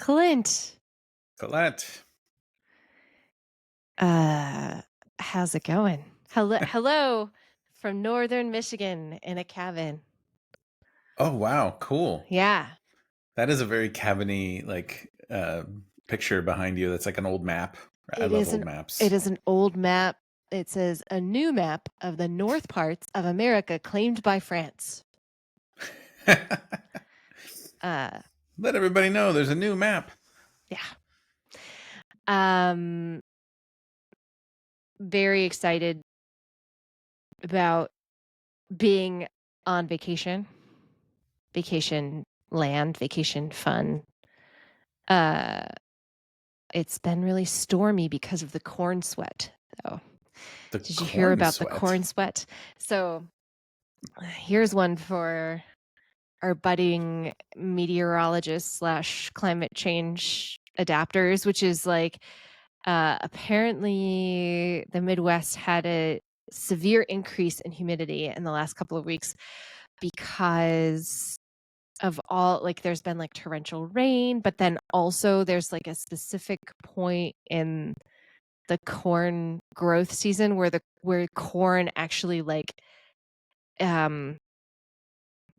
Clint, Colette. uh, how's it going? Hello from northern Michigan in a cabin. Oh wow, cool. Yeah, That is a very cabiny picture behind you. That's like an old map. I it love is old an it maps. is an old map. It says a new map of the north parts of America claimed by France. Uh, Let everybody know there's a new map. yeah. Um, very excited about being on vacation, vacation land, vacation fun. Uh, It's been really stormy because of the corn sweat, though. The Did you hear corn about the sweat. corn sweat? So here's one for our budding meteorologists slash climate change adapters, which is like apparently the Midwest had a severe increase in humidity in the last couple of weeks because of all like there's been like torrential rain, but then also there's like a specific point in the corn growth season where corn actually like um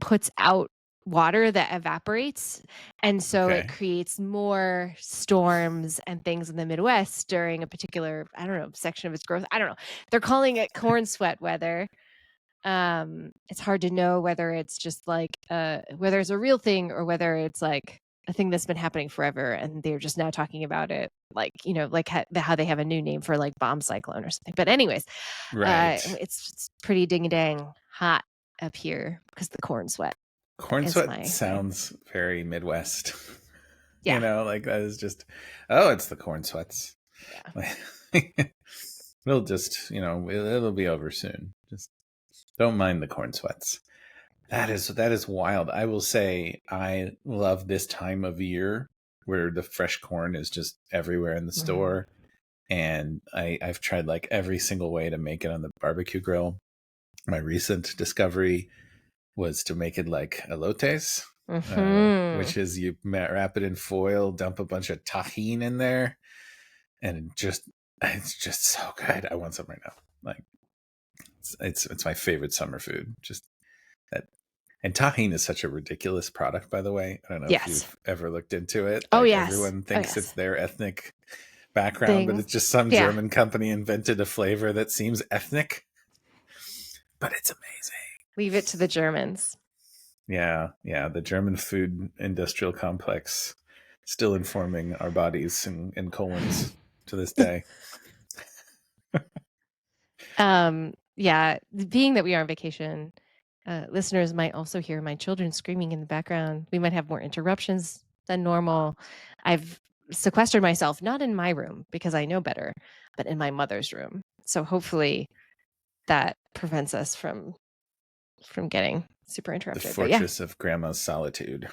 puts out water that evaporates, and so it Okay. creates more storms and things in the Midwest during a particular, I don't know, section of its growth. I don't know, they're calling it corn sweat weather. It's hard to know whether it's just like whether it's a real thing or whether it's like a thing that's been happening forever and they're just now talking about it, like, you know, like how they have a new name for like bomb cyclone or something. But anyways, Right. it's pretty ding dang hot up here because the corn sweat Corn is sweat my sounds very Midwest. yeah. Like that is just, oh, it's the corn sweats. Yeah. We'll just, it'll be over soon. Just don't mind the corn sweats. That is wild. I will say I love this time of year where the fresh corn is just everywhere in the Mhm. store. And I've tried like every single way to make it on the barbecue grill. My recent discovery was to make it like elotes, Mhm. which is you wrap it in foil, dump a bunch of Tajin in there, and it's just so good. I want some right now. Like it's my favorite summer food. Just that. And Tajin is such a ridiculous product, by the way. I don't know if Yes. you've ever looked into it. Oh Like yes. everyone Oh thinks it's yes. their ethnic background, but Thing. it's just some Yeah. German company invented a flavor that seems ethnic, but it's amazing. Leave it to the Germans. Yeah, yeah. The German food industrial complex still informing our bodies and colons to this day. Yeah, being that we are on vacation, listeners might also hear my children screaming in the background. We might have more interruptions than normal. I've sequestered myself, not in my room because I know better, but in my mother's room. So hopefully that prevents us from getting super The interrupted. But yeah, fortress of grandma's solitude.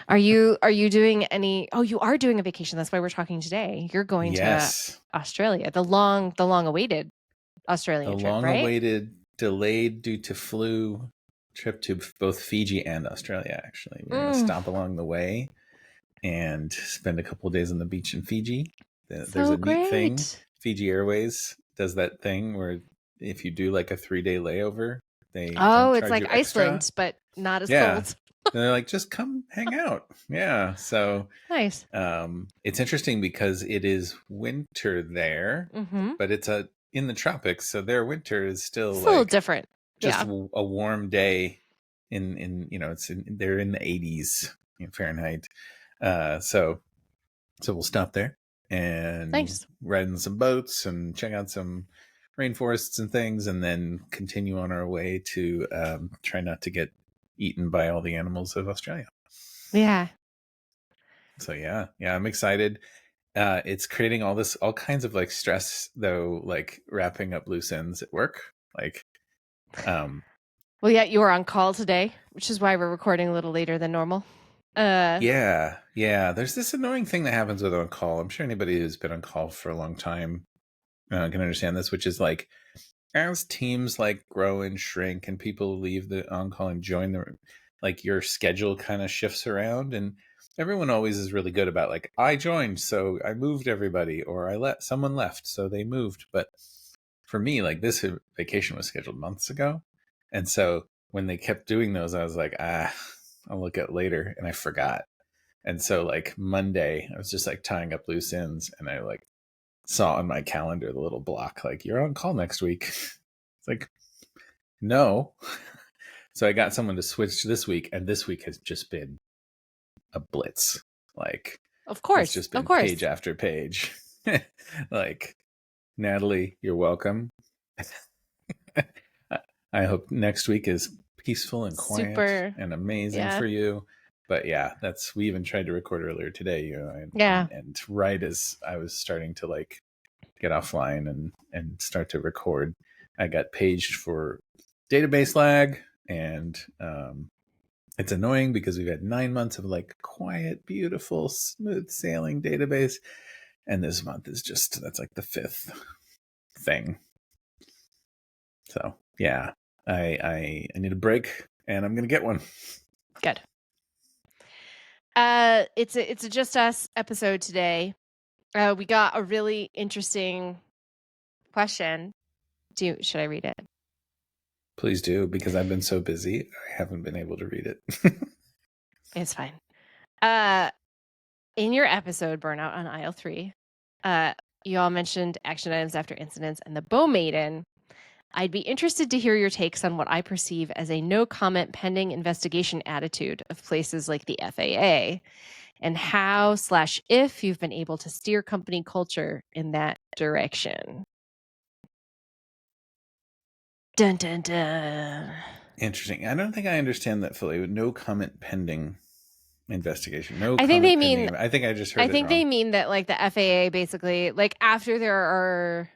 are you doing any? Oh, you are doing a vacation. That's why we're talking today. You're going to Yes. Australia, the long awaited The Australian trip, long right? awaited, delayed due to flu trip to both Fiji and Australia, actually. We're going to Mm, stop along the way and spend a couple of days on the beach in Fiji. There's so a neat thing. great. Fiji Airways does that thing where if you do like a 3-day layover, they don't Oh, it's charge like you extra. Iceland, but not as Yeah. cold. And they're like, just come hang out. Yeah. So Nice. it's interesting because it is winter there, Mhm. but it's in the tropics, so their winter is still It's a little like different. just Yeah. a warm day they're in the 80s in Fahrenheit. So we'll stop there and Nice. ride in some boats and check out some rainforests and things, and then continue on our way to try not to get eaten by all the animals of Australia. Yeah. So yeah, I'm excited. It's creating all kinds of like stress though, like wrapping up loose ends at work. Like, um, Well, yeah, you were on call today, which is why we're recording a little later than normal. Uh, yeah. There's this annoying thing that happens with on call. I'm sure anybody who's been on call for a long time can understand this, which is like as teams like grow and shrink and people leave the on call and join the, like your schedule kind of shifts around, and everyone always is really good about like, I joined, so I moved everybody, or I let someone left, so they moved. But for me, like this vacation was scheduled months ago. And so when they kept doing those, I was like, I'll look at it later. And I forgot. And so like Monday, I was just like tying up loose ends, and I like saw on my calendar the little block, like, you're on call next week. It's like, no. So I got someone to switch this week, and this week has just been a blitz. Like, Of it's course. just Of been course. page after page. Like, Natalie, you're welcome. I hope next week is peaceful and quiet Super. and amazing Yeah. for you. But yeah, we even tried to record earlier today, Yeah. and right as I was starting to like get offline and start to record, I got paged for database lag, and it's annoying because we've had 9 months of like quiet, beautiful, smooth sailing database, and this month is just, that's like the fifth thing. So yeah, I need a break, and I'm gonna get one. Good. It's a Just Us episode today. We got a really interesting question. Should I read it? Please do, because I've been so busy, I haven't been able to read it. It's fine. In your episode Burnout on aisle 3, you all mentioned action items after incidents and the Bow Maiden. I'd be interested to hear your takes on what I perceive as a no comment pending investigation attitude of places like the FAA, and how/if you've been able to steer company culture in that direction. Dun dun dun. Interesting. I don't think I understand that fully. No comment pending investigation. No I think comment they pending. mean I think I just I heard it think wrong. they mean that like the FAA basically, like after there are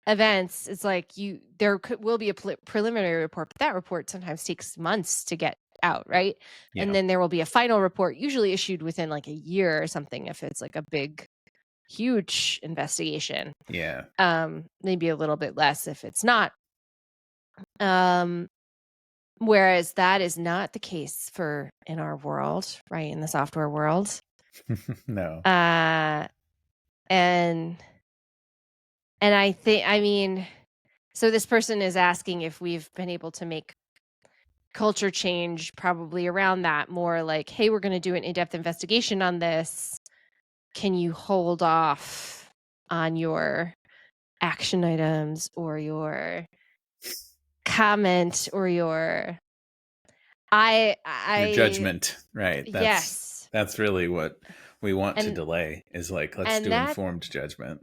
events, it's like there will be a preliminary report, but that report sometimes takes months to get out, right? Yeah. And then there will be a final report, usually issued within like a year or something if it's like a big, huge investigation. Yeah. Maybe a little bit less if it's not. Whereas that is not the case for in our world, right? In the software world. No. And I think, I mean, so this person is asking if we've been able to make culture change probably around that, more like, hey, we're going to do an in-depth investigation on this. Can you hold off on your action items or your comment or your Your judgment, right? Yes. That's really what we want to And delay, is like, let's and do informed judgment.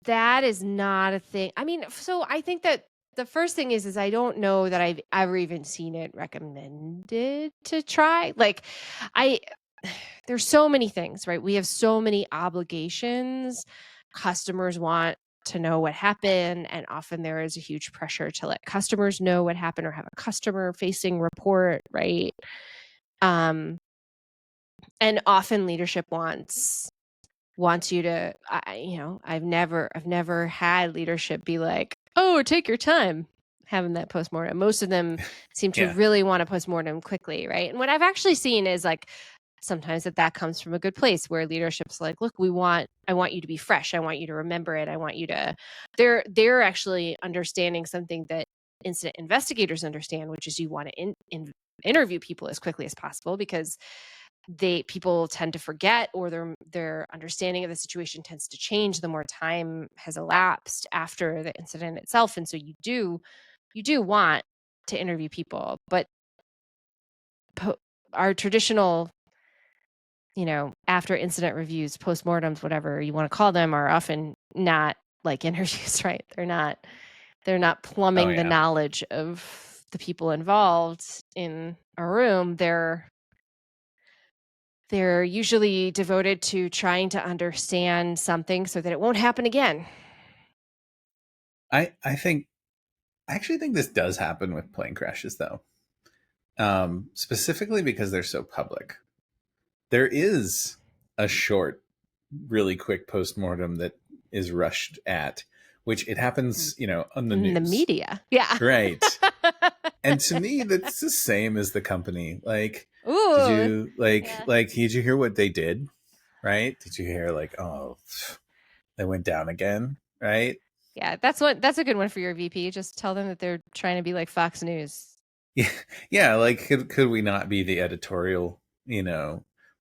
that is not a thing. I mean, so I think that the first thing is I don't know that I've ever even seen it recommended to try. Like I there's so many things, right? We have so many obligations. Customers want to know what happened, and often there is a huge pressure to let customers know what happened or have a customer facing report, right? And often leadership wants you to, I've never had leadership be like, oh, take your time having that postmortem. Most of them seem to Yeah. really want a postmortem quickly, right? And what I've actually seen is like sometimes that comes from a good place where leadership's like, look, I want you to be fresh. I want you to remember it. I want you to, they're actually understanding something that incident investigators understand, which is you want to interview people as quickly as possible, because people tend to forget, or their understanding of the situation tends to change the more time has elapsed after the incident itself. And so you do want to interview people, but our traditional, after incident reviews, postmortems, whatever you want to call them, are often not like interviews, right? They're not plumbing the knowledge of the people involved in a room. They're usually devoted to trying to understand something so that it won't happen again. I actually think this does happen with plane crashes, though. Specifically because they're so public. There is a short, really quick postmortem that is rushed at, which it happens, on the news. The media. Yeah. Right. And to me, that's the same as the company. Like, Did Ooh. you Yeah. did you hear what they did? Right? Did you hear like, oh, they went down again? Right? Yeah, that's a good one for your VP. Just tell them that they're trying to be like Fox News. Yeah, yeah. Like, could we not be the editorial?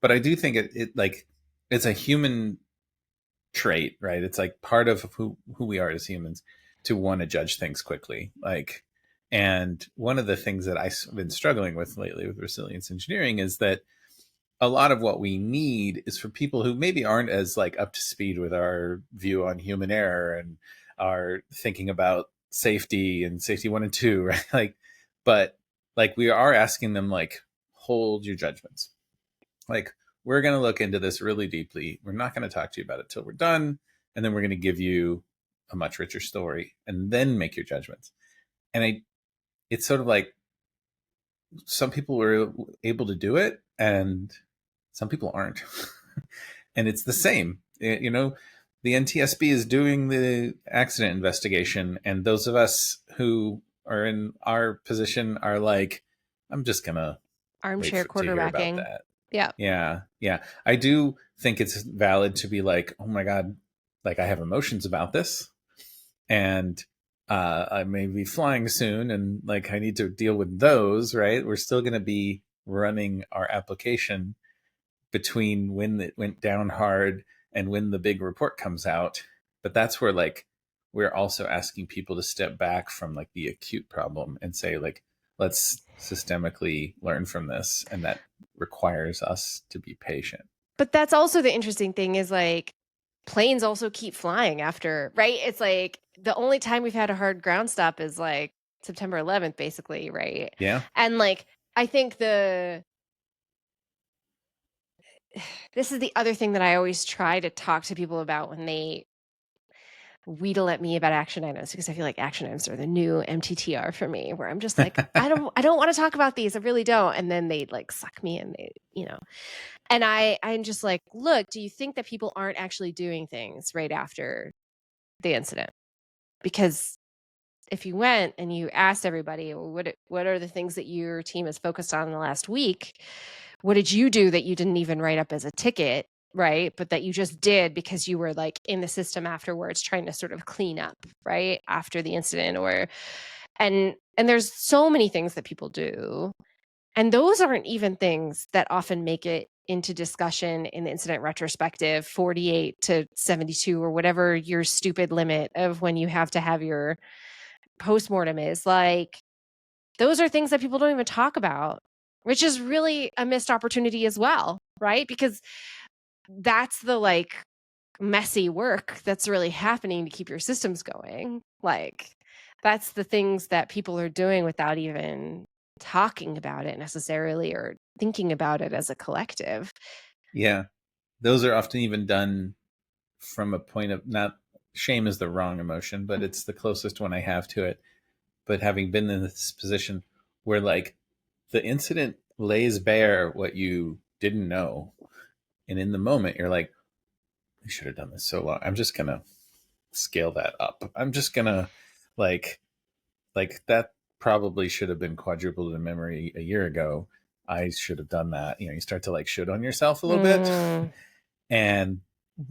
But I do think it like it's a human trait, right? It's like part of who we are as humans to want to judge things quickly. Like, and one of the things that I've been struggling with lately with resilience engineering is that a lot of what we need is for people who maybe aren't as like up to speed with our view on human error and are thinking about safety and safety 1 and 2, right? Like, but like we are asking them like, hold your judgments. Like, we're going to look into this really deeply. We're not going to talk to you about it till we're done, and then we're going to give you a much richer story, and then make your judgments. And it's sort of like some people were able to do it, and some people aren't. And it's the same. The NTSB is doing the accident investigation, and those of us who are in our position are like, I'm just gonna wait Armchair to hear about quarterbacking. that. Yeah. Yeah, yeah. I do think it's valid to be like, oh my god, like I have emotions about this, and I may be flying soon, and like I need to deal with those. Right? We're still going to be running our application between when it went down hard and when the big report comes out. But that's where like we're also asking people to step back from like the acute problem and say like, let's systemically learn from this, and that requires us to be patient. But that's also the interesting thing is like planes also keep flying after, right? It's like the only time we've had a hard ground stop is like September 11th, basically, right? Yeah. And like, I think this is the other thing that I always try to talk to people about when they wheedle at me about action items, because I feel like action items are the new MTTR for me, where I'm just like, I don't want to talk about these. I really don't. And then they like suck me and and I'm just like, look, do you think that people aren't actually doing things right after the incident? Because if you went and you asked everybody, well, what are the things that your team has focused on in the last week? What did you do that you didn't even write up as a ticket, right? But that you just did because you were like in the system afterwards trying to sort of clean up, right? After the incident and there's so many things that people do. And those aren't even things that often make it into discussion in the incident retrospective 48 to 72 or whatever your stupid limit of when you have to have your postmortem is. Like those are things that people don't even talk about, which is really a missed opportunity as well, right? Because that's the like messy work that's really happening to keep your systems going. Like that's the things that people are doing without even talking about it necessarily or thinking about it as a collective. Yeah. Those are often even done from a point of not shame is the wrong emotion, but it's the closest one I have to it. But having been in this position where like the incident lays bare what you didn't know, and in the moment you're like, I should have done this so long. I'm just gonna scale that up. I'm just gonna like that probably should have been quadrupled in memory a year ago. I should have done that. You start to like shit on yourself a little bit. Mm, And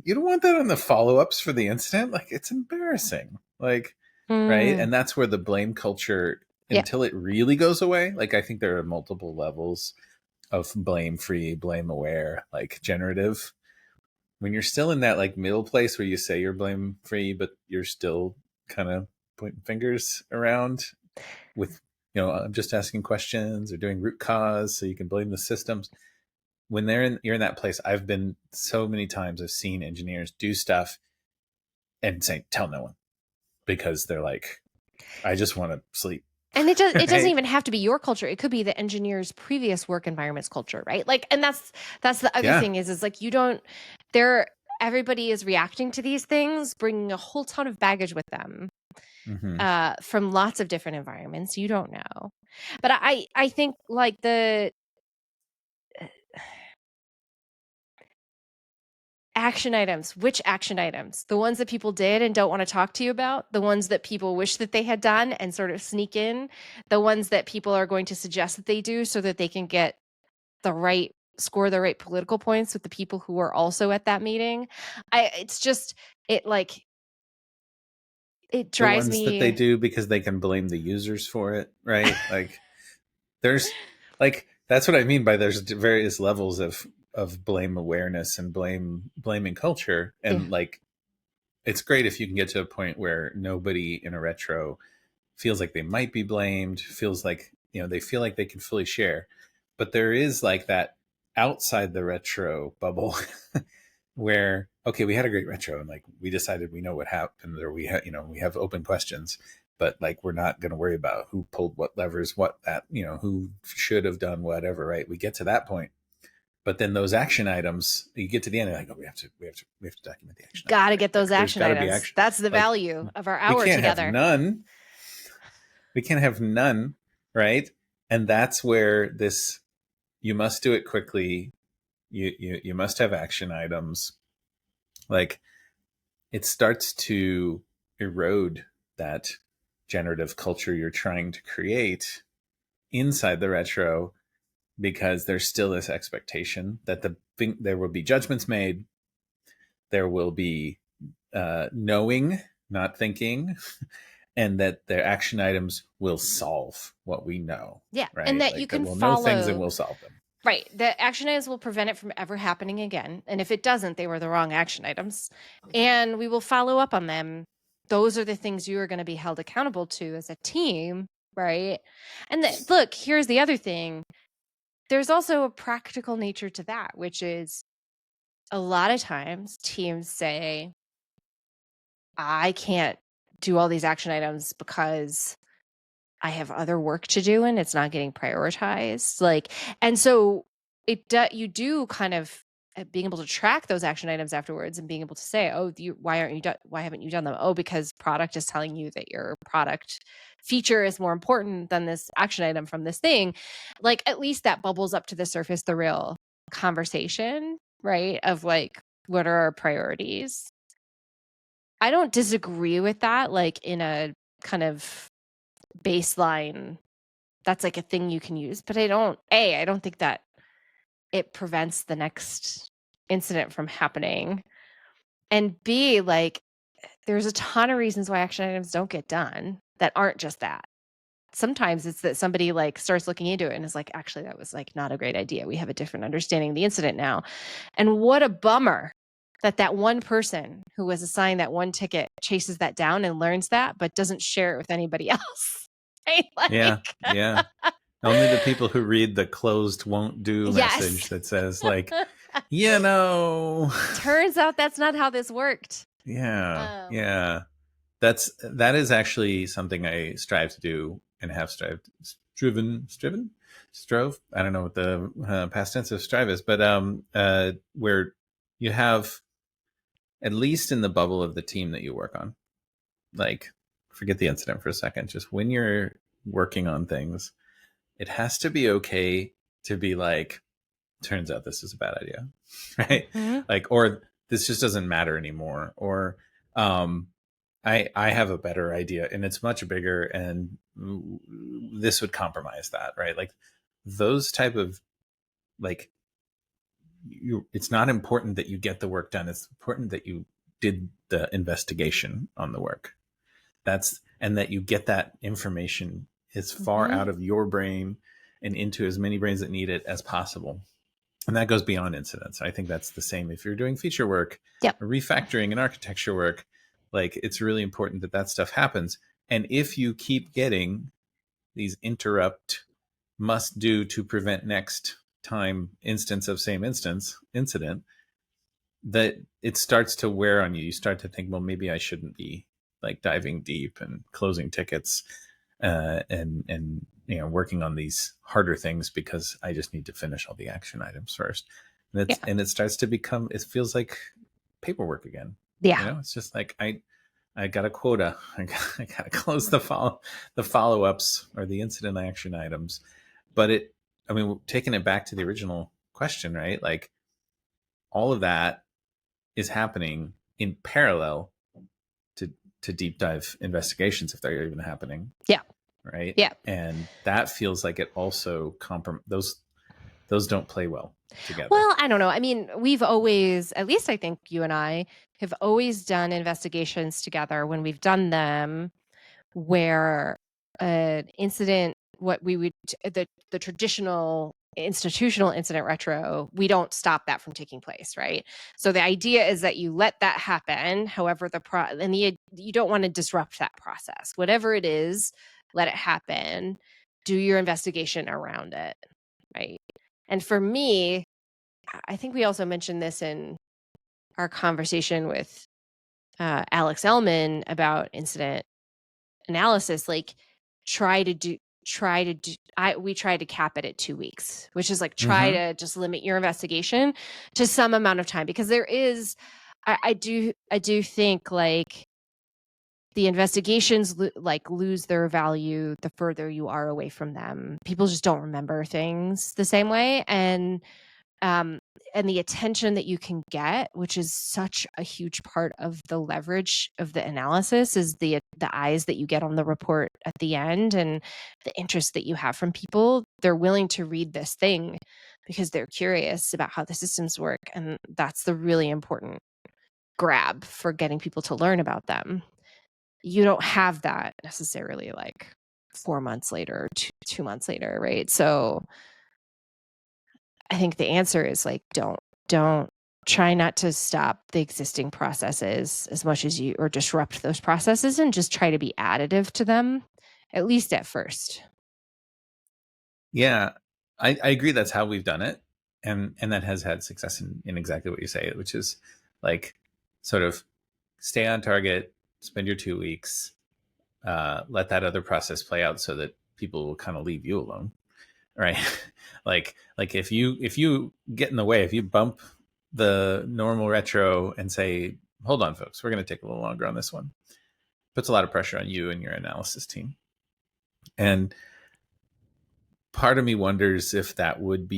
you don't want that on the follow-ups for the incident. Like it's embarrassing. Like, right? mm, And that's where the blame culture, yeah. until it really goes away, like I think there are multiple levels of blame free, blame aware, like generative. When you're still in that like middle place where you say you're blame free, but you're still kind of pointing fingers around with, I'm just asking questions or doing root cause so you can blame the systems. When you're in that place, I've been so many times, I've seen engineers do stuff and say, tell no one, because they're like, I just want to sleep. And it doesn't Right? even have to be your culture. It could be the engineer's previous work environment's culture, right? Like, and that's the other Yeah. thing is like you don't there everybody is reacting to these things, bringing a whole ton of baggage with them Hmm. from lots of different environments. You don't know, but I think like the action items, which action items? The ones that people did and don't want to talk to you about, the ones that people wish that they had done and sort of sneak in, the ones that people are going to suggest that they do so that they can get score the right political points with the people who are also at that meeting. It's just it like it The drives ones that they me. do because they can blame the users for it, right? Like there's like that's what I mean by there's various levels of blame awareness and blaming culture, Yeah. and like it's great if you can get to a point where nobody in a retro feels like they might be blamed, feels like, they feel like they can fully share. But there is like that outside the retro bubble where, okay, we had a great retro and like we decided we know what happened, or we have open questions, but like we're not going to worry about who pulled what levers, who should have done whatever, right? We get to that point. But then those action items, you get to the end, like, oh, we have to document the action item, Got to right? get Like, those there's action got to be items. action. That's the Like, value of our we hour can't have together. none. We can't have none, right? And that's where you must do it quickly. You must have action items. Like, it starts to erode that generative culture you're trying to create inside the retro, because there's still this expectation that there will be judgments made, there will be knowing, not thinking, and that their action items will solve what we know, Yeah. And right? that you Like that can we'll know things and follow. we'll solve them. Right. The action items will prevent it from ever happening again. And if it doesn't, they were the wrong action items. And we will follow up on them. Those are the things you are going to be held accountable to as a team. Right. And look, here's the other thing. There's also a practical nature to that, which is a lot of times teams say, I can't do all these action items because I have other work to do and it's not getting prioritized. And so you do kind of being able to track those action items afterwards and being able to say, oh, why haven't you done them? Oh, because product is telling you that your product feature is more important than this action item from this thing. Like, at least that bubbles up to the surface, the real conversation, right? Of like, what are our priorities? I don't disagree with that, like in a kind of baseline, that's like a thing you can use, but I don't think that it prevents the next incident from happening. And B, like, there's a ton of reasons why action items don't get done that aren't just that. Sometimes it's that somebody like starts looking into it and is like, actually, that was like not a great idea. We have a different understanding of the incident now. And what a bummer that one person who was assigned that one ticket chases that down and learns that, but doesn't share it with anybody else. Right? Yeah, Like, yeah. Only the people who read the closed won't do message yes. that says like, Turns out that's not how this worked. yeah, Um, yeah. That is actually something I strive to do and have strove. I don't know what the past tense of strive is, but where you have, at least in the bubble of the team that you work on, like, forget the incident for a second. Just when you're working on things, it has to be okay to be like, turns out this is a bad idea, right? mhm. Like, or this just doesn't matter anymore, or I have a better idea and it's much bigger, and this would compromise that, right? Like those type of, like, it's not important that you get the work done. It's important that you did the investigation on the work. And that you get that information as far Mhm. out of your brain and into as many brains that need it as possible. And that goes beyond incidents. I think that's the same if you're doing feature work Yep. or refactoring and architecture work. Like, it's really important that that stuff happens. And if you keep getting these interrupt, must do to prevent next time instance of same incident, that it starts to wear on you. You start to think, well, maybe I shouldn't be like diving deep and closing tickets, and working on these harder things because I just need to finish all the action items first. Yeah. And it starts to become, it feels like paperwork again. Yeah. It's just like I got a quota. I got to close the follow ups or the incident action items. But I mean, taking it back to the original question, right? Like, all of that is happening in parallel to deep dive investigations, if they're even happening, Yeah. right? Yeah. And that feels like it also those don't play well together. Well, I don't know. I mean, we've always, at least I think you and I have always done investigations together when we've done them where an incident, what we would, the traditional institutional incident retro, we don't stop that from taking place, right? So the idea is that you let that happen. However, you don't want to disrupt that process. Whatever it is, let it happen. Do your investigation around it, right? And for me, I think we also mentioned this in our conversation with Alex Ellman about incident analysis. Like, try to do, we try to cap it at 2 weeks, which is like try Mm-hmm. to just limit your investigation to some amount of time, because there is, I do think like the investigations like lose their value the further you are away from them. People just don't remember things the same way, um, and the attention that you can get, which is such a huge part of the leverage of the analysis, is the eyes that you get on the report at the end, and the interest that you have from people. They're willing to read this thing because they're curious about how the systems work, and that's the really important grab for getting people to learn about them. You don't have that necessarily like 4 months later, 2 months later, right? So I think the answer is like don't try not to stop the existing processes as much as you, or disrupt those processes, and just try to be additive to them, at least at first. Yeah, I agree. That's how we've done it, and that has had success in exactly what you say, which is like sort of stay on target, spend your 2 weeks, let that other process play out, so that people will kind of leave you alone, right? like if you get in the way, if you bump the normal retro and say, hold on, folks, we're going to take a little longer on this one, puts a lot of pressure on you and your analysis team. And part of me wonders if that would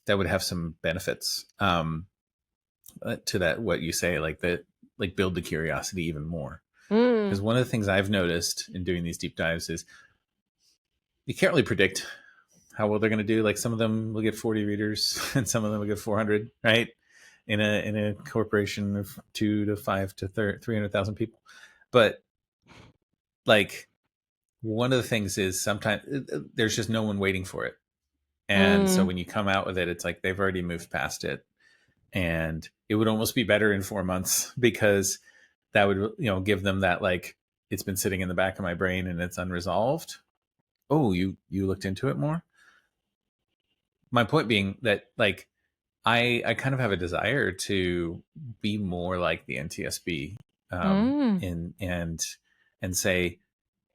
have some benefits, to that, what you say, like that, like build the curiosity even more. Mm. Because one of the things I've noticed in doing these deep dives is you can't really predict how well they're going to do. Like some of them will get 40 readers and some of them will get 400, right? In a corporation of 2 to 5 to 300,000 people. But like one of the things is sometimes there's just no one waiting for it. And so Mm. when you come out with it, it's like they've already moved past it. And it would almost be better in 4 months, because that would, give them that, like, it's been sitting in the back of my brain and it's unresolved. Oh, you looked into it more. My point being that, like, I kind of have a desire to be more like the NTSB, Mm. and say,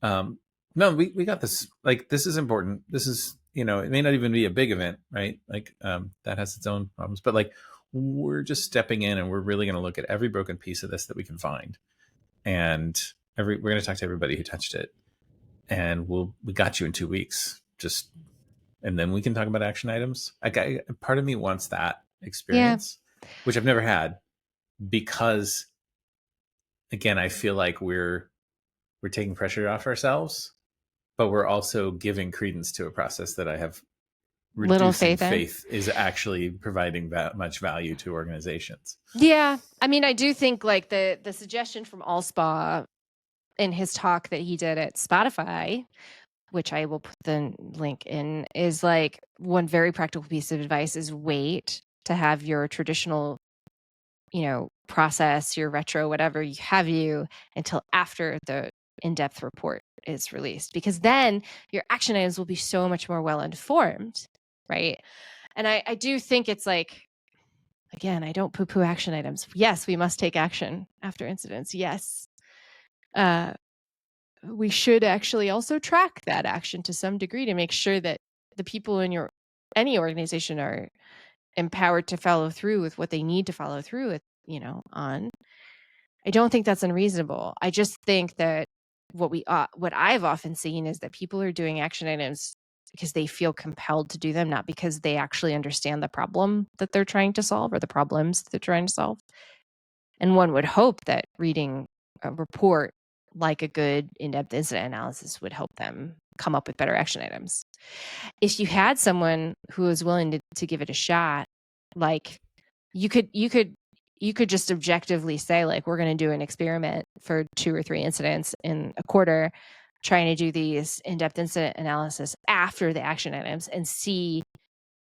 no, we got this. Like, this is important. This is, it may not even be a big event, right? Like, that has its own problems, but like, we're just stepping in and we're really going to look at every broken piece of this that we can find. And we're going to talk to everybody who touched it, and we got you in 2 weeks. And then we can talk about action items. Part of me wants that Yeah. experience, which I've never had, because again, I feel like we're taking pressure off ourselves, but we're also giving credence to a process that I have Little reducing faith in. faith is actually providing that much value to organizations. Yeah. I mean, I do think like the suggestion from Allspa in his talk that he did at Spotify, which I will put the link in, is like one very practical piece of advice is wait to have your traditional, process, your retro, whatever you have, until after the in-depth report is released, because then your action items will be so much more well informed, right? And I do think it's like, again, I don't poo-poo action items. Yes, we must take action after incidents. Yes. Uh, we should actually also track that action to some degree to make sure that the people in any organization are empowered to follow through with what they need to follow through with, on. I don't think that's unreasonable. I just think that what I've often seen is that people are doing action items because they feel compelled to do them, not because they actually understand the problem that they're trying to solve or the problems they're trying to solve. And one would hope that reading a report like a good in-depth incident analysis would help them come up with better action items. If you had someone who was willing to give it a shot, like you could just objectively say, like, we're going to do an experiment for 2 or 3 incidents in a quarter, trying to do these in-depth incident analysis after the action items and see.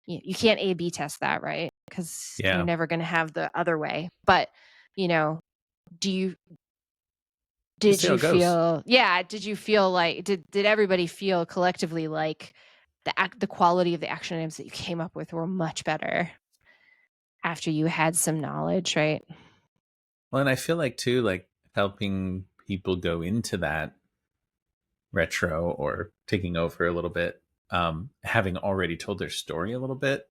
You can't A/B test that, right? Because you're Yeah. never going to have the other way. But you know, do you Just did see how you it goes. feel? Yeah, did you feel like did everybody feel collectively like the quality of the action items that you came up with were much better after you had some knowledge, right? Well, and I feel like too, like helping people go into that retro or taking over a little bit, having already told their story a little bit.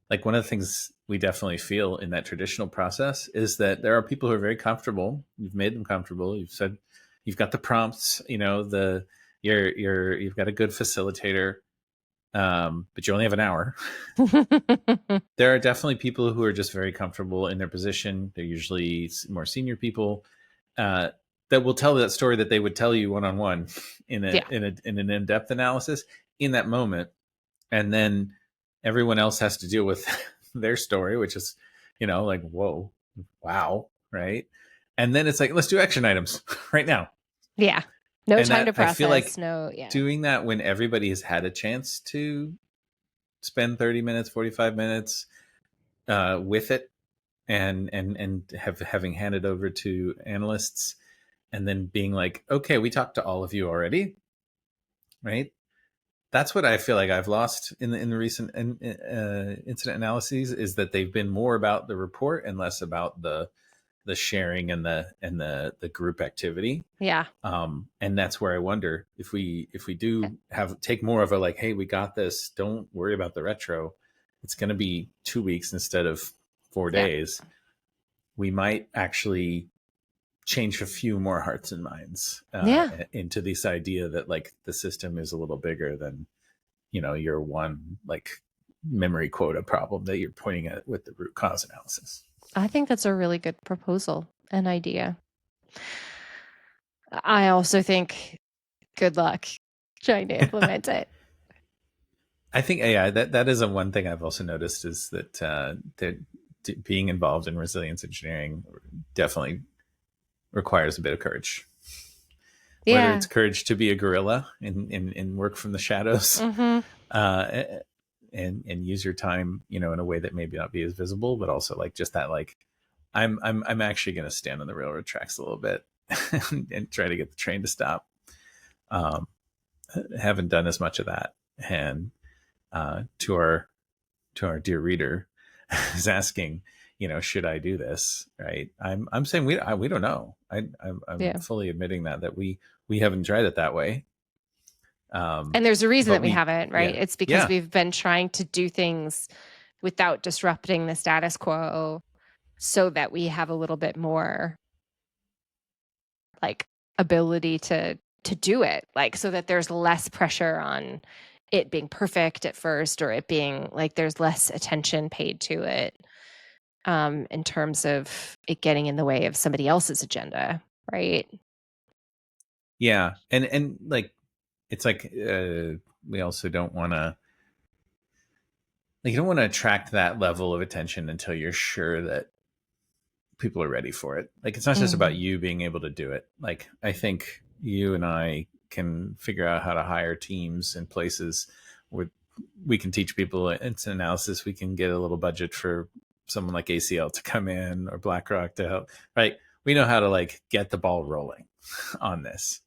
Like one of the things we definitely feel in that traditional process is that there are people who are very comfortable. You've made them comfortable. You've said you've got the prompts. You know you've got a good facilitator, but you only have an hour. There are definitely people who are just very comfortable in their position. They're usually more senior people uh, that will tell that story that they would tell you one on one Yeah. in an in depth analysis in that moment, and then everyone else has to deal with their story, which is like whoa, wow, right? And then it's like let's do action items right now, Yeah. No and time to that I feel process, like no yeah. doing that when everybody has had a chance to spend 30 minutes 45 minutes with it and having handed over to analysts and then being like, okay, we talked to all of you already, right? That's what I feel like I've lost in the recent incident analyses is that they've been more about the report and less about the sharing and the group activity. Yeah. And that's where I wonder if we do take more of a like, hey, we got this. Don't worry about the retro. It's going to be 2 weeks instead of 4 Yeah. days. We might actually change a few more hearts and minds Yeah. into this idea that like the system is a little bigger than your one like memory quota problem that you're pointing at with the root cause analysis. I think that's a really good proposal and idea. I also think good luck trying to implement it. I think AI that is a one thing I've also noticed is that being involved in resilience engineering definitely requires a bit of courage. Whether Yeah. it's courage to be a gorilla and work from the shadows, Mhm. uh, and use your time, in a way that maybe not be as visible, but also like just that like I'm actually going to stand on the railroad tracks a little bit and try to get the train to stop. Um, haven't done as much of that, and to our dear reader is asking, should I do this? Right? I'm saying we don't know. I'm Yeah. fully admitting that we haven't tried it that way. And there's a reason But that we haven't, right? yeah, It's because yeah, we've been trying to do things without disrupting the status quo so that we have a little bit more like ability to do it, like so that there's less pressure on it being perfect at first or it being like there's less attention paid to it in terms of it getting in the way of somebody else's agenda, right? yeah, and like it's like we also don't want to like you don't want to attract that level of attention until you're sure that people are ready for it. Like it's not just about Mhm. you being able to do it. Like I think you and I can figure out how to hire teams in places where we can teach people instant analysis. We can get a little budget for someone like ACL to come in or BlackRock to help. Right? We know how to like get the ball rolling on this.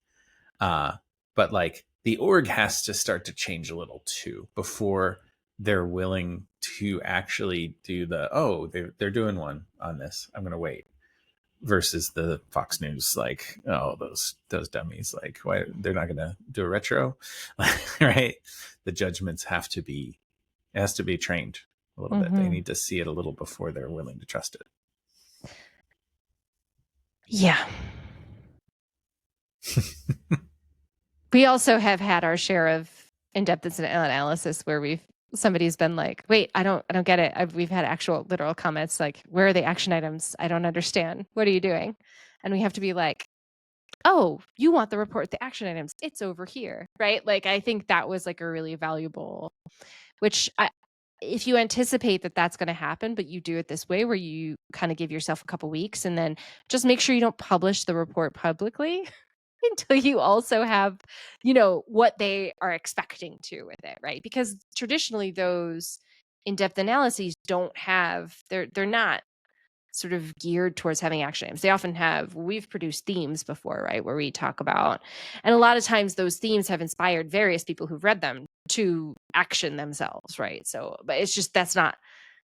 Uh, but like the org has to start to change a little too before they're willing to actually do they're doing one on this. I'm gonna wait versus the Fox News, like, oh, those dummies, like, why they're not going to do a retro, right? The judgments it has to be trained a little bit. They Mhm. need to see it a little before they're willing to trust Yeah. it. We also have had our share of in-depth incident analysis where somebody's been like, "Wait, I don't get it." We've had actual literal comments like, "Where are the action items? I don't understand. What are you doing?" And we have to be like, oh, you want the report, the action items, it's over here, right? Like, I think that was like a really valuable, which if you anticipate that that's going to happen, but you do it this way where you kind of give yourself a couple weeks and then just make sure you don't publish the report publicly until you also have, what they are expecting to with it, right? Because traditionally those in-depth analyses don't have, they're not sort of geared towards having action items. They often have, we've produced themes before, right? Where we talk about, and a lot of times those themes have inspired various people who've read them to action themselves, right? So, but it's just, that's not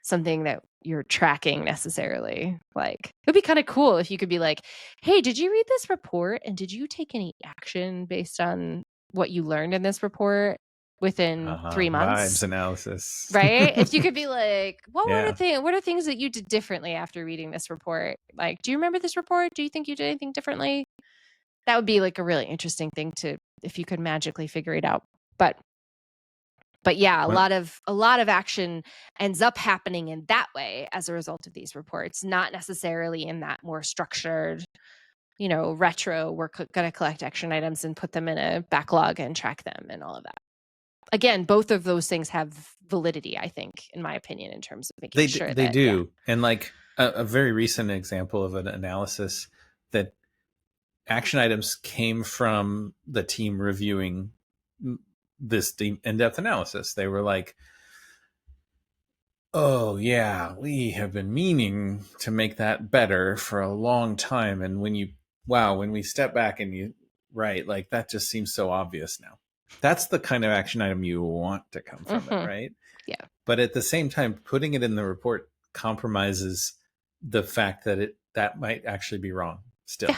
something that you're tracking necessarily. Like, it'd be kind of cool if you could be like, hey, did you read this report? And did you take any action based on what you learned in this report within 3 months? Vibes analysis. Right? If you could be like, Yeah. what are things that you did differently after reading this report? Like, do you remember this report? Do you think you did anything differently? That would be like a really interesting thing to, if you could magically figure it out. But yeah, Well, a lot of action ends up happening in that way as a result of these reports, not necessarily in that more structured, retro, we're going to collect action items and put them in a backlog and track them and all of that. Again, both of those things have validity, I think, in my opinion, in terms of making sure they that, do. And like a very recent example of an analysis that action items came from the team reviewing this in-depth analysis. They were like, oh yeah, we have been meaning to make that better for a long time. And when we step back and you, right, like that just seems so obvious now. That's the kind of action item you want to come from it, right? yeah. But at the same time, putting it in the report compromises the fact that that might actually be wrong still.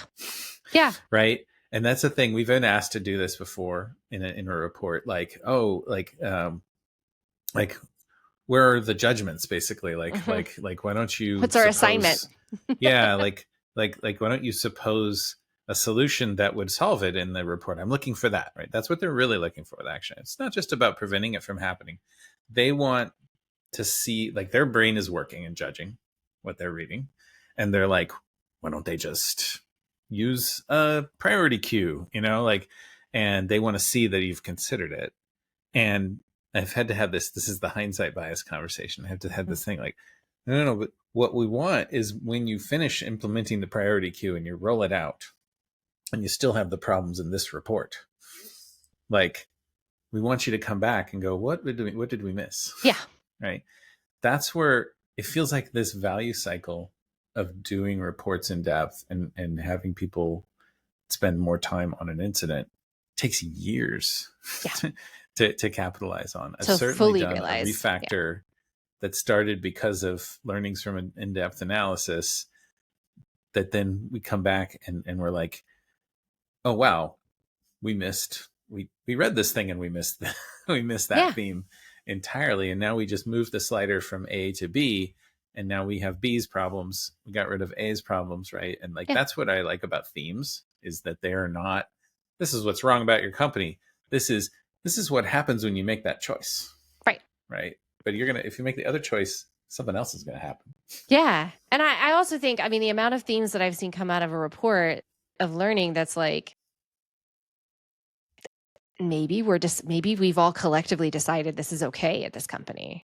Yeah. Right. And that's the thing. We've been asked to do this before in a report, like, like where are the judgments, basically? Like why don't you What's our assignment? Yeah, like why don't you suppose a solution that would solve it in the report? I'm looking for that, right? That's what they're really looking for with action. It's not just about preventing it from happening. They want to see, like, their brain is working and judging what they're reading, and they're like, why don't they just use a priority queue, like, and they want to see that you've considered it. And I've had to have this is the hindsight bias conversation. I have to have this thing like, no, but what we want is when you finish implementing the priority queue and you roll it out and you still have the problems in this report, like, we want you to come back and go, what did we miss? Yeah. Right. That's where it feels like this value cycle of doing reports in depth and having people spend more time on an incident takes years to capitalize on. I've So certainly fully done realize. a refactor that started because of learnings from an in-depth analysis that then we come back and we're like, oh, wow, we read this thing and we missed that theme entirely. And now we just moved the slider from A to B, and now we have B's problems. We got rid of A's problems, right? And like, that's what I like about themes, is that they are not, this is what's wrong about your company. This is what happens when you make that choice. Right. Right. But if you make the other choice, something else is going to happen. Yeah. And I also think, I mean, the amount of themes that I've seen come out of a report of learning that's like, maybe we've all collectively decided this is okay at this company.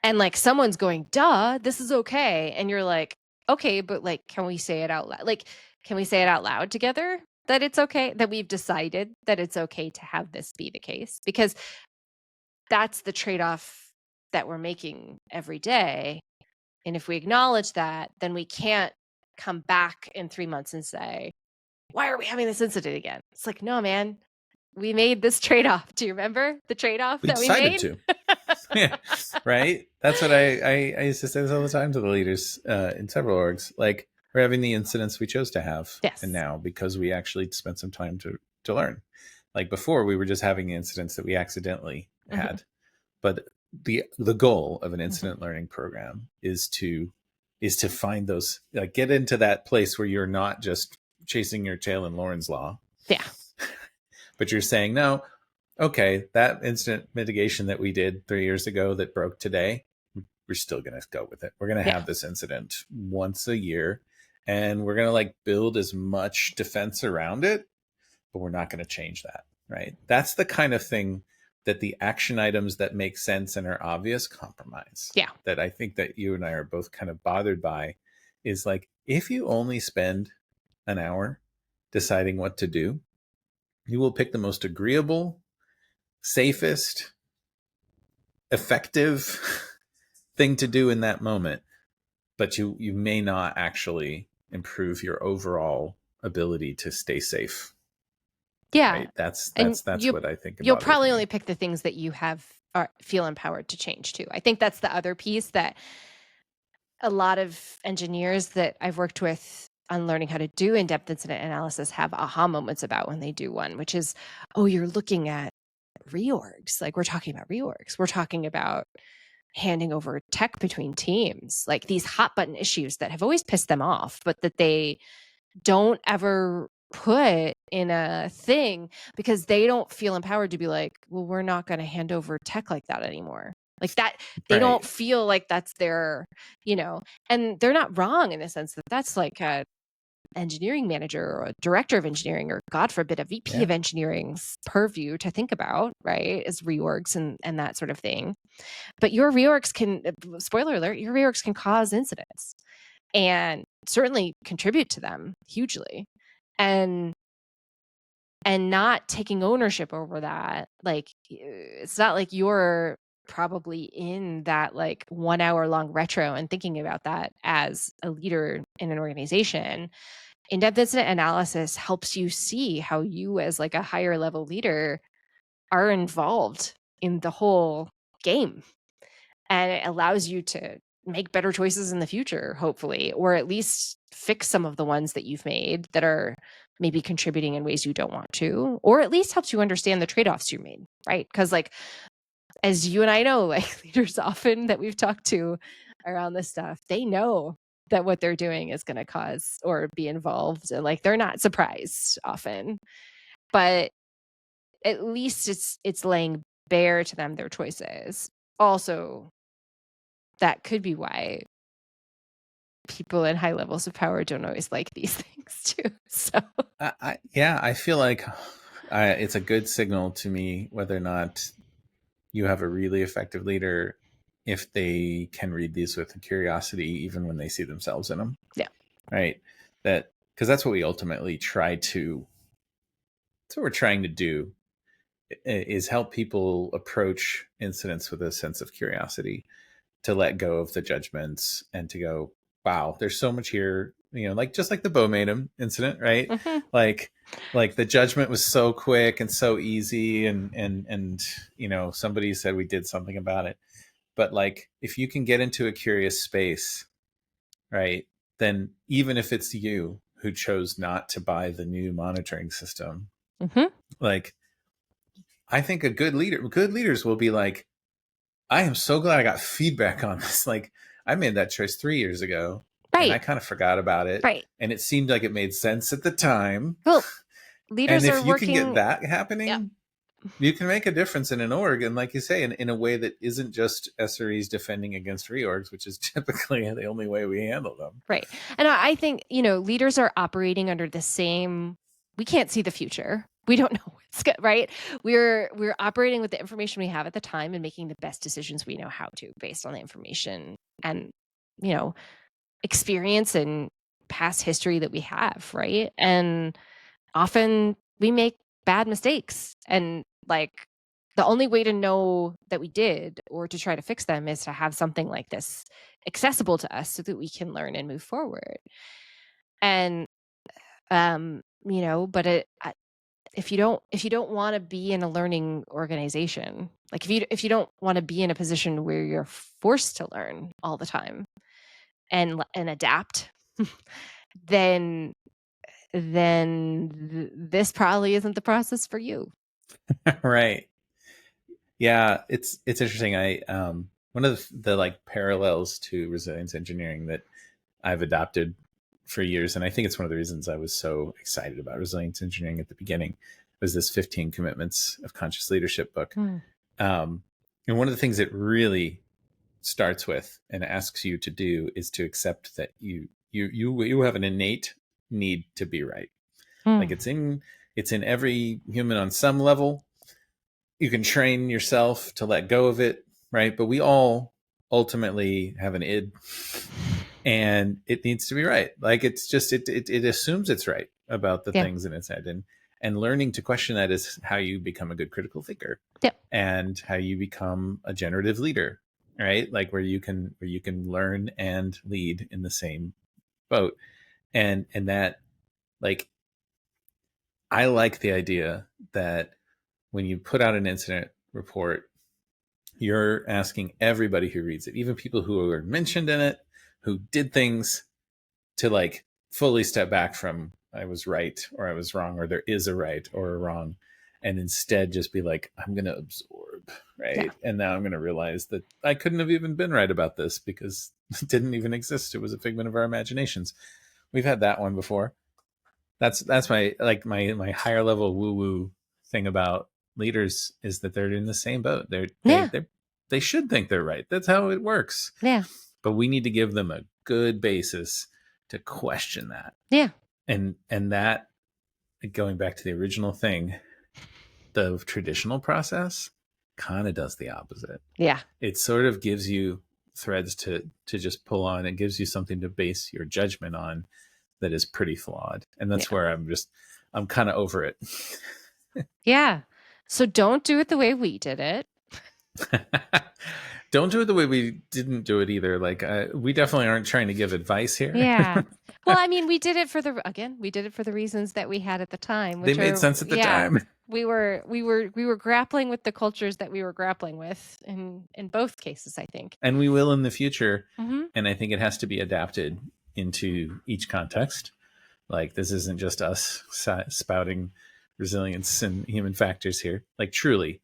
And like someone's going, duh, this is okay. And you're like, okay, but like, can we say it out loud? Like, can we say it out loud together that it's okay, that we've decided that it's okay to have this be the case? Because that's the trade-off that we're making every day. And if we acknowledge that, then we can't come back in 3 months and say, why are we having this incident again? It's like, no, man, we made this trade-off. Do you remember the trade-off that we decided made? to. Yeah, right. That's what I used to say this all the time to the leaders in several orgs. Like, we're having the incidents we chose to have, and now because we actually spent some time to learn. Like before, we were just having incidents that we accidentally had. But the goal of an incident learning program is to find those, like, get into that place where you're not just chasing your tail in Lauren's law. Yeah. But you're saying, no, okay, that incident mitigation that we did 3 years ago that broke today, we're still going to go with it. We're going to have this incident once a year, and we're going to like build as much defense around it, but we're not going to change that, right? That's the kind of thing that the action items that make sense and are obvious compromise, Yeah. that I think that you and I are both kind of bothered by, is like, if you only spend an hour deciding what to do, you will pick the most agreeable, safest, effective thing to do in that moment, but you may not actually improve your overall ability to stay safe. Yeah. Right? That's And what I think you'll bothers probably me. only pick the things that you have feel empowered to change too. I think that's the other piece that a lot of engineers that I've worked with on learning how to do in-depth incident analysis have aha moments about when they do one, which is, oh, you're looking at reorgs. Like we're talking about reorgs. We're talking about handing over tech between teams, like these hot button issues that have always pissed them off, but that they don't ever put in a thing because they don't feel empowered to be like, well, we're not going to hand over tech like that anymore. Like that, they don't Right. feel like that's their, and they're not wrong in the sense that that's like a engineering manager or a director of engineering, or God forbid, a VP Yeah. of engineering's purview to think about, right? Is reorgs and that sort of thing. But your reorgs can, spoiler alert, your reorgs can cause incidents and certainly contribute to them hugely. And not taking ownership over that, like it's not like you're probably in that like 1 hour long retro and thinking about that as a leader in an organization. In-depth incident analysis helps you see how you as like a higher level leader are involved in the whole game, and it allows you to make better choices in the future, hopefully, or at least fix some of the ones that you've made that are maybe contributing in ways you don't want to, or at least helps you understand the trade-offs you made, right? Because like, as you and I know, like leaders often that we've talked to around this stuff, they know that what they're doing is going to cause or be involved, and like they're not surprised often, but at least it's laying bare to them their choices. Also, that could be why people in high levels of power don't always like these things too. So I feel like it's a good signal to me whether or not you have a really effective leader, if they can read these with curiosity, even when they see themselves in them. yeah. Right. That, because that's what we ultimately try to, that's what we're trying to do, is help people approach incidents with a sense of curiosity, to let go of the judgments and to go, wow, there's so much here, like just like the Bowmatum incident, right? Mhm. Like the judgment was so quick and so easy, and somebody said we did something about it. But like, if you can get into a curious space, right, then even if it's you who chose not to buy the new monitoring system, Mhm. like, I think good leaders will be like, I am so glad I got feedback on this. Like, I made that choice 3 years ago and I Right. kind of forgot about it. Right. And it seemed like it made sense at the time. Well, And leaders are if you can get working. that Yep. happening, you can make a difference in an org. And like you say, in a way that isn't just SREs defending against reorgs, which is typically the only way we handle them. Right. And I think, leaders are operating under the same, we can't see the future. We don't know what's good, right? We're operating with the information we have at the time and making the best decisions we know how to based on the information and, you know, experience and past history that we have, right? And often we make bad mistakes, and like the only way to know that we did or to try to fix them is to have something like this accessible to us so that we can learn and move forward. And but if you don't want to be in a learning organization, like if you don't want to be in a position where you're forced to learn all the time and adapt, then this probably isn't the process for you. Right. Yeah, it's interesting. I one of the like parallels to resilience engineering that I've adopted for years, and I think it's one of the reasons I was so excited about resilience engineering at the beginning, was this 15 Commitments of Conscious Leadership book. Mm. And one of the things it really starts with and asks you to do is to accept that you have an innate need to be right. Like it's in every human on some level. You can train yourself to let go of it, right? But we all ultimately have an id, and it needs to be right. Like it's just it assumes it's right about the Yeah. things in its head, and learning to question that is how you become a good critical thinker, Yep. and how you become a generative leader, right? Like where you can learn and lead in the same boat, and that, like, I like the idea that when you put out an incident report, you're asking everybody who reads it, even people who are mentioned in it, who did things, to like fully step back from I was right or I was wrong or there is a right or a wrong, and instead just be like, I'm going to absorb, Yeah. right? And now I'm going to realize that I couldn't have even been right about this because it didn't even exist. It was a figment of our imaginations. We've had that one before. That's my like my higher level woo woo thing about leaders, is that they're in the same boat. Yeah. They should think they're right. That's how it works. Yeah. But we need to give them a good basis to question that. Yeah. And that, going back to the original thing, the traditional process kind of does the opposite. Yeah. It sort of gives you threads to just pull on. It gives you something to base your judgment on that is pretty flawed. And that's Yeah. where I'm kind of over it. Yeah. So don't do it the way we did it. Don't do it the way we didn't do it either. Like we definitely aren't trying to give advice here. Yeah. Well, I mean, we did it for the reasons that we had at the time, They which made are, sense at the yeah, time. we were grappling with the cultures that we were grappling with in both cases, I think. And we will in the future. Mm-hmm. And I think it has to be adapted into each context. Like this isn't just us spouting resilience and human factors here. Like truly,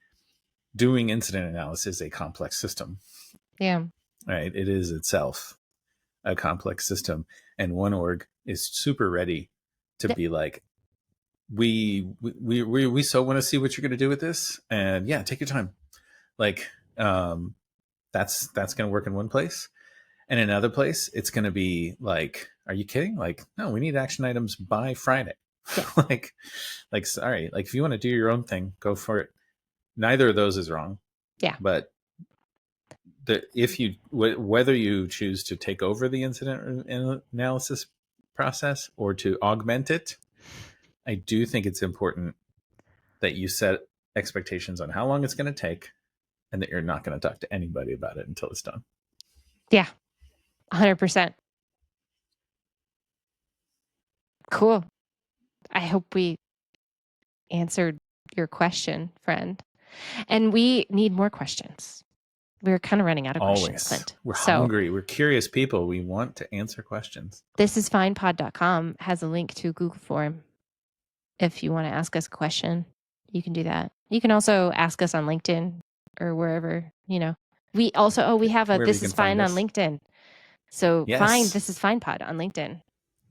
doing incident analysis is a complex system. Yeah. Right? It is itself a complex system, and one org is super ready to be like, we so want to see what you're going to do with this, and yeah, take your time. Like that's going to work in one place, and in another place it's going to be like, are you kidding? Like, no, we need action items by Friday. Yeah. like sorry, like if you want to do your own thing, go for it. Neither of those is wrong. Yeah. But if you whether you choose to take over the incident analysis process or to augment it, I do think it's important that you set expectations on how long it's going to take, and that you're not going to talk to anybody about it until it's done. Yeah. 100%. Cool. I hope we answered your question, friend. And we need more questions. We're kind of running out of questions, Always. Clint. We're So hungry. We're curious people. We want to answer questions. thisisfinepod.com has a link to a Google form. If you want to ask us a question, you can do that. You can also ask us on LinkedIn or wherever, you know. We also, we have a Wherever This you Is can find Fine on us. LinkedIn. So find Yes. This Is Fine Pod on LinkedIn.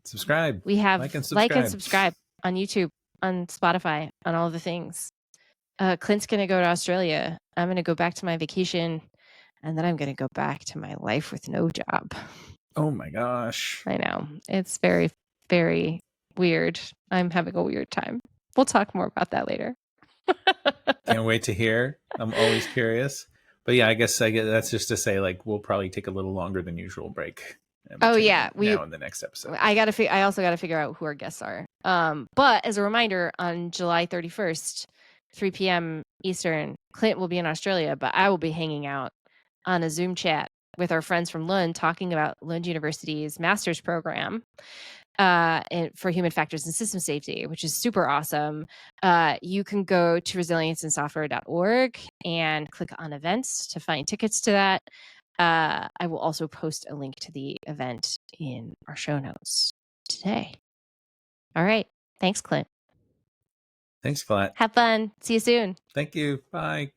Subscribe. We have like and subscribe on YouTube, on Spotify, on all the things. Clint's going to go to Australia. I'm going to go back to my vacation, and then I'm going to go back to my life with no job. Oh my gosh. I know. It's very, very weird. I'm having a weird time. We'll talk more about that later. Can't wait to hear. I'm always curious. But yeah, I guess that's just to say, like, we'll probably take a little longer than usual break. Oh yeah, now in the next episode. I also got to figure out who our guests are. But as a reminder, on July 31st, 3 p.m. Eastern, Clint will be in Australia, but I will be hanging out on a Zoom chat with our friends from Lund, talking about Lund University's master's program for human factors and system safety, which is super awesome. You can go to resilienceandsoftware.org and click on events to find tickets to that. I will also post a link to the event in our show notes today. All right. Thanks, Clint. Thanks, Flat. Have fun. See you soon. Thank you. Bye.